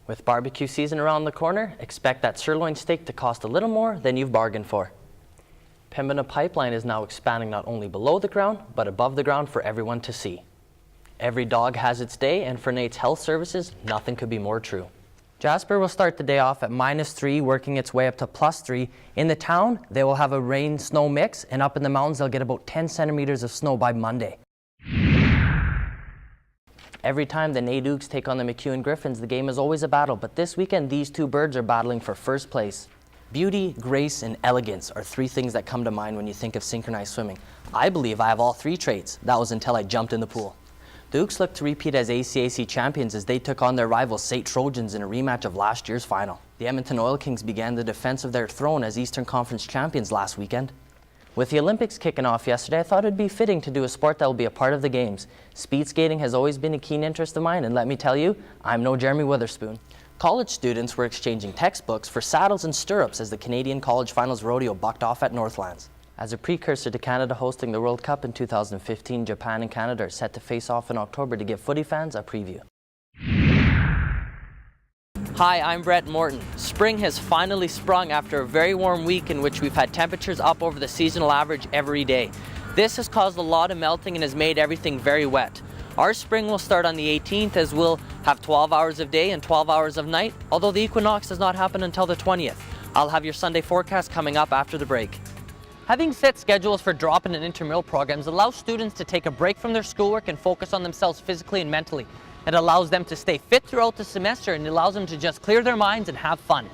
With barbecue season around the corner, expect that sirloin steak to cost a little more than you've bargained for. Pembina Pipeline is now expanding not only below the ground, but above the ground for everyone to see. Every dog has its day, and for Nate's Health Services, nothing could be more true. Jasper will start the day off at -3, working its way up to +3. In the town, they will have a rain-snow mix, and up in the mountains, they'll get about 10 centimeters of snow by Monday. Every time the Naydukes take on the MacEwan Griffins, the game is always a battle, but this weekend these two birds are battling for first place. Beauty, grace, and elegance are three things that come to mind when you think of synchronized swimming. I believe I have all three traits. That was until I jumped in the pool. The Dukes look to repeat as ACAC champions as they took on their rivals St. Trojans in a rematch of last year's final. The Edmonton Oil Kings began the defense of their throne as Eastern Conference champions last weekend. With the Olympics kicking off yesterday, I thought it would be fitting to do a sport that will be a part of the Games. Speed skating has always been a keen interest of mine, and let me tell you, I'm no Jeremy Witherspoon. College students were exchanging textbooks for saddles and stirrups as the Canadian College Finals Rodeo bucked off at Northlands. As a precursor to Canada hosting the World Cup in 2015, Japan and Canada are set to face off in October to give footy fans a preview. Hi, I'm Brett Morton. Spring has finally sprung after a very warm week in which we've had temperatures up over the seasonal average every day. This has caused a lot of melting and has made everything very wet. Our spring will start on the 18th as we'll have 12 hours of day and 12 hours of night, although the equinox does not happen until the 20th. I'll have your Sunday forecast coming up after the break. Having set schedules for drop-in and intramural programs allows students to take a break from their schoolwork and focus on themselves physically and mentally. It allows them to stay fit throughout the semester and allows them to just clear their minds and have fun.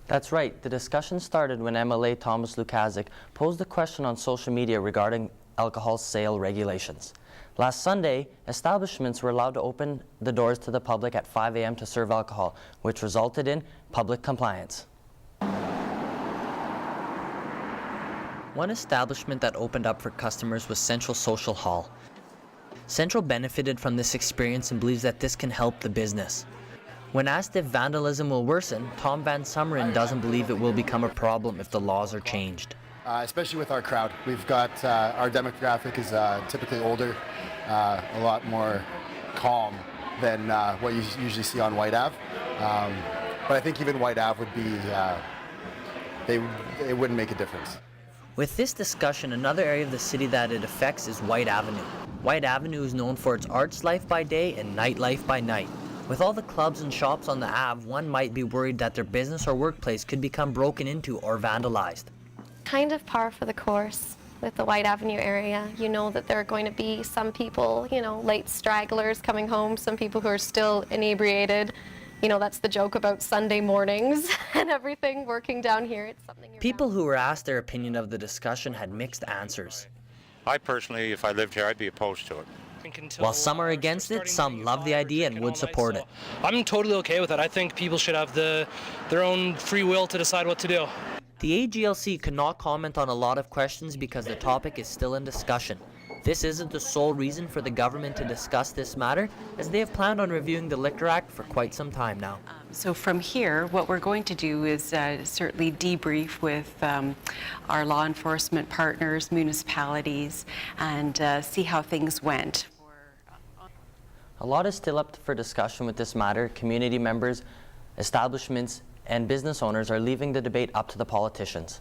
That's right. The discussion started when MLA Thomas Lukaszuk posed a question on social media regarding alcohol sale regulations. Last Sunday, establishments were allowed to open the doors to the public at 5 a.m. to serve alcohol, which resulted in public compliance. One establishment that opened up for customers was Central Social Hall. Central benefited from this experience and believes that this can help the business. When asked if vandalism will worsen, Tom Van Summeren doesn't believe it will become a problem if the laws are changed. Especially with our crowd. We've got, our demographic is typically older, a lot more calm than what you usually see on Whyte Ave. But I think even Whyte Ave would be, it wouldn't make a difference. With this discussion, another area of the city that it affects is Whyte Avenue. Whyte Avenue is known for its arts life by day and nightlife by night. With all the clubs and shops on the Ave, one might be worried that their business or workplace could become broken into or vandalized. Kind of par for the course with the Whyte Avenue area. You know that there are going to be some people, late stragglers coming home, some people who are still inebriated. That's the joke about Sunday mornings and everything working down here. It's something people who were asked their opinion of the discussion had mixed answers. I personally, if I lived here, I'd be opposed to it. While some are against it, some love the idea and would support it. I'm totally okay with it. I think people should have their own free will to decide what to do. The AGLC could not comment on a lot of questions because the topic is still in discussion. This isn't the sole reason for the government to discuss this matter, as they have planned on reviewing the Liquor Act for quite some time now. So from here, what we're going to do is certainly debrief with our law enforcement partners, municipalities, and see how things went. A lot is still up for discussion with this matter. Community members, establishments, and business owners are leaving the debate up to the politicians.